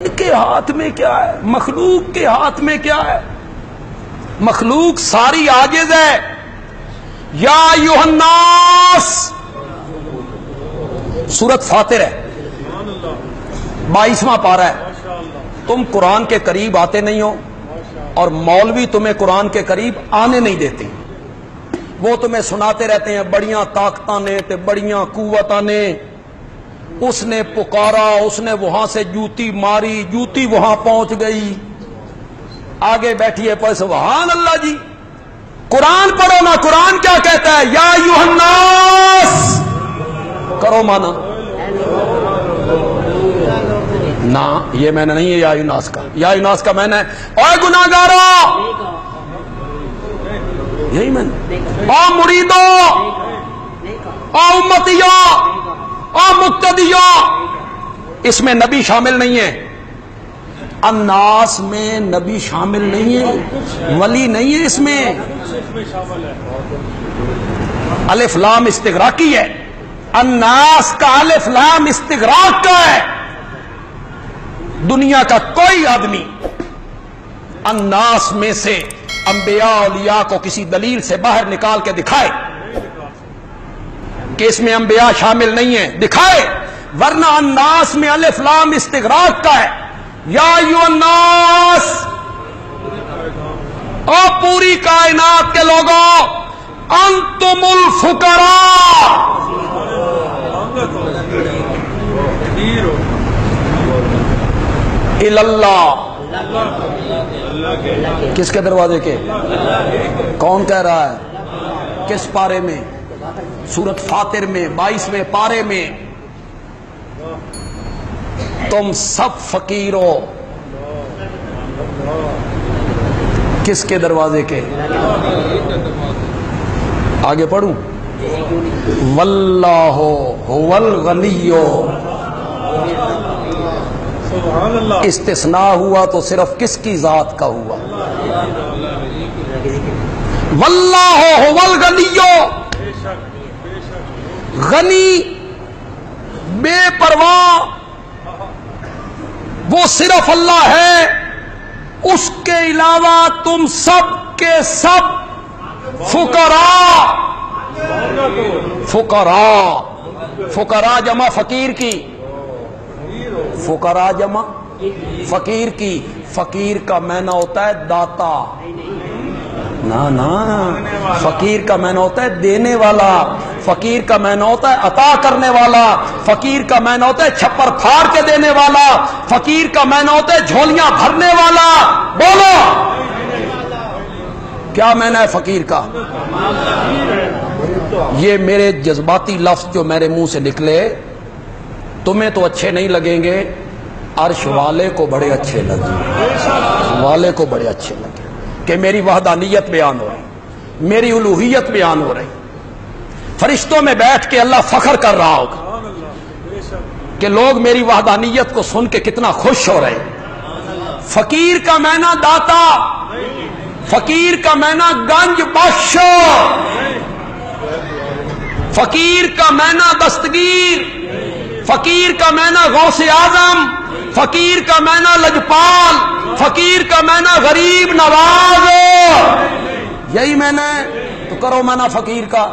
کے ہاتھ میں کیا ہے؟ مخلوق کے ہاتھ میں کیا ہے؟ مخلوق ساری عاجز ہے۔ یا ایھا الناس، سورۃ فاطر ہے، 22واں پارہ ہے۔ تم قرآن کے قریب آتے نہیں ہو اور مولوی تمہیں قرآن کے قریب آنے نہیں دیتے۔ وہ تمہیں سناتے رہتے ہیں بڑیاں طاقتاں نے تے بڑیاں قوتاں نے، اس نے پکارا، اس نے وہاں سے جوتی ماری، جوتی وہاں پہنچ گئی، آگے بیٹھیے پر سبحان اللہ جی۔ قرآن پڑھو نا، قرآن کیا کہتا ہے؟ یا ایھا الناس، کرو مانا نا، یہ میں نے نہیں ہے یا ایھا الناس کا، یا ایھا الناس کا میں نے اے گناہگارو، یہی میں نے، او مریدو، او امتیو، او مقتدیو، اس میں نبی شامل نہیں ہے۔ الناس میں نبی شامل نہیں ہے، ولی نہیں ہے اس میں۔ الف لام استغراقی ہے، الناس کا الف لام استغراق کا ہے۔ دنیا کا کوئی آدمی الناس میں سے انبیاء اولیاء کو کسی دلیل سے باہر نکال کے دکھائے کہ اس میں انبیاء شامل نہیں ہیں، دکھائے، ورنہ الناس میں الف لام استغراق کا ہے۔ یا ایھا الناس، او پوری کائنات کے لوگوں، انتم الفقراء الی اللہ، کس کے دروازے کے؟ کون کہہ رہا ہے؟ کس پارے میں؟ سورۃ فاطر میں 22ویں پارے میں۔ تم سب فقیر ہو، کس کے دروازے کے؟ آگے پڑھوں؟ واللہ هو الغنی، استثناء ہوا تو صرف کس کی ذات کا ہوا؟ واللہ هو الغنی، غنی بے پرواہ وہ صرف اللہ ہے، اس کے علاوہ تم سب کے سب فقراء، فقراء، فقراء جمع فقیر کی، فقراء جمع فقیر کی۔ فقیر کا معنی ہوتا ہے داتا، نا نا، فقیر کا معنی ہوتا ہے دینے والا، فقیر کا معنی ہوتا ہے عطا کرنے والا، فقیر کا معنی ہوتا ہے چھپر پھاڑ کے دینے والا، فقیر کا معنی ہوتا ہے جھولیاں بھرنے والا۔ بولو کیا معنی ہے فقیر کا؟ یہ میرے جذباتی لفظ جو میرے منہ سے نکلے تمہیں تو اچھے نہیں لگیں گے، عرش والے کو بڑے اچھے لگیں، والے کو بڑے اچھے لگیں کہ میری وحدانیت بیان ہو رہی، میری الوہیت بیان ہو رہی۔ فرشتوں میں بیٹھ کے اللہ فخر کر رہا ہوگا کہ لوگ میری وحدانیت کو سن کے کتنا خوش ہو رہے۔ فقیر کا معنی داتا، فقیر کا معنی گنج بخش، فقیر کا معنی دستگیر، فقیر کا معنی غوث اعظم، فقیر کا معنی لجپال، فقیر کا معنی غریب نواز، یہی معنی ہے۔ تو کرو معنی فقیر کا۔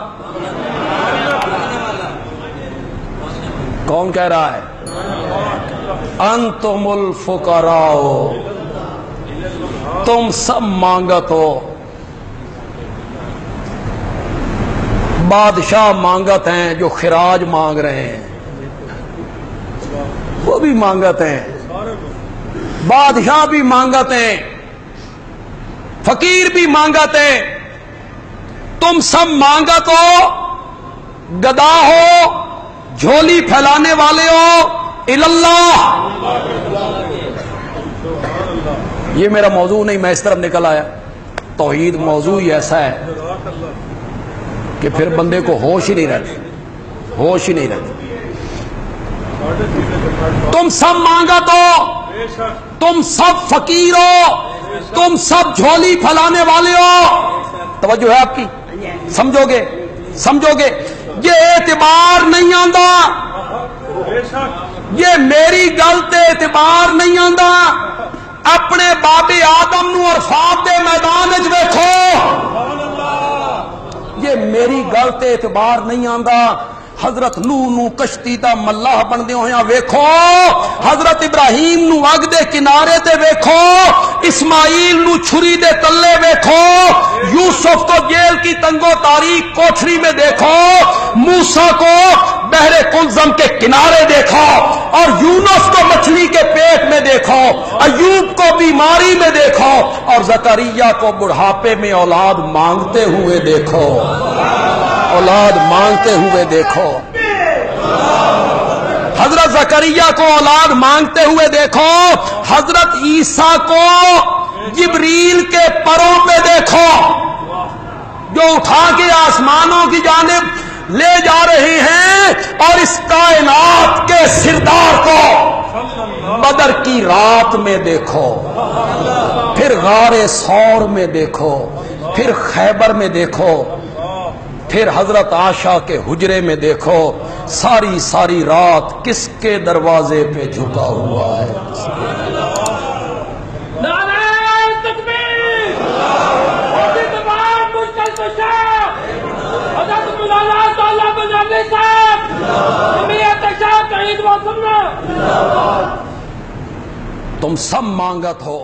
کون کہہ رہا ہے؟ انتم الفقراء، تم سب مانگت ہو۔ بادشاہ مانگت ہیں جو خراج مانگ رہے ہیں، وہ بھی مانگت ہیں، بادشاہ بھی مانگت ہیں، فقیر بھی مانگت ہیں، تم سب مانگت ہو، گدا ہو، جھولی پھیلانے والے ہو، الی اللہ۔ یہ میرا موضوع نہیں، میں اس طرف نکل آیا۔ توحید موضوع ہی ایسا ہے کہ پھر بندے کو ہوش ہی نہیں رہتی، ہوش ہی نہیں رہتی۔ تم سب مانگت ہو، تم سب فقیر ہو، تم سب جھولی پھیلانے والے ہو۔ توجہ ہے آپ کی؟ سمجھو گے، سمجھو گے؟ یہ اعتبار نہیں آندا، یہ میری گل تے اعتبار نہیں آندا، اپنے بابے آدم نو عرفات دے میدان وچ ویکھو، یہ میری گل تے اعتبار نہیں آندا۔ حضرت نوح نو کشتی دا ملاح بندے ہویا ویکھو، حضرت ابراہیم نو اگ دے کنارے تے ویکھو، اسماعیل نو چھری دے تلے ویکھو، یوسف کو جیل کی تنگو تاریک کوٹھری میں دیکھو، موسیٰ کو بحر کلزم کے کنارے دیکھو، اور یونس کو مچھلی کے پیٹ میں دیکھو، ایوب کو بیماری میں دیکھو، اور زکریا کو بڑھاپے میں اولاد مانگتے ہوئے دیکھو، اولاد مانگتے ہوئے دیکھو، حضرت زکریا کو اولاد مانگتے ہوئے دیکھو، حضرت عیسیٰ کو جبریل کے پروں پہ دیکھو جو اٹھا کے آسمانوں کی جانب لے جا رہے ہیں، اور اس کائنات کے سردار کو بدر کی رات میں دیکھو، پھر غار ثور میں دیکھو، پھر خیبر میں دیکھو، پھر حضرت عائشہ کے حجرے میں دیکھو، ساری ساری رات کس کے دروازے پہ جھکا ہوا ہے؟ نعرہ تکبیر، حضرت مولانا تعالیٰ بنانے صاحب، جمعیت شاہ شہید و سننا، تم سب مانگت ہو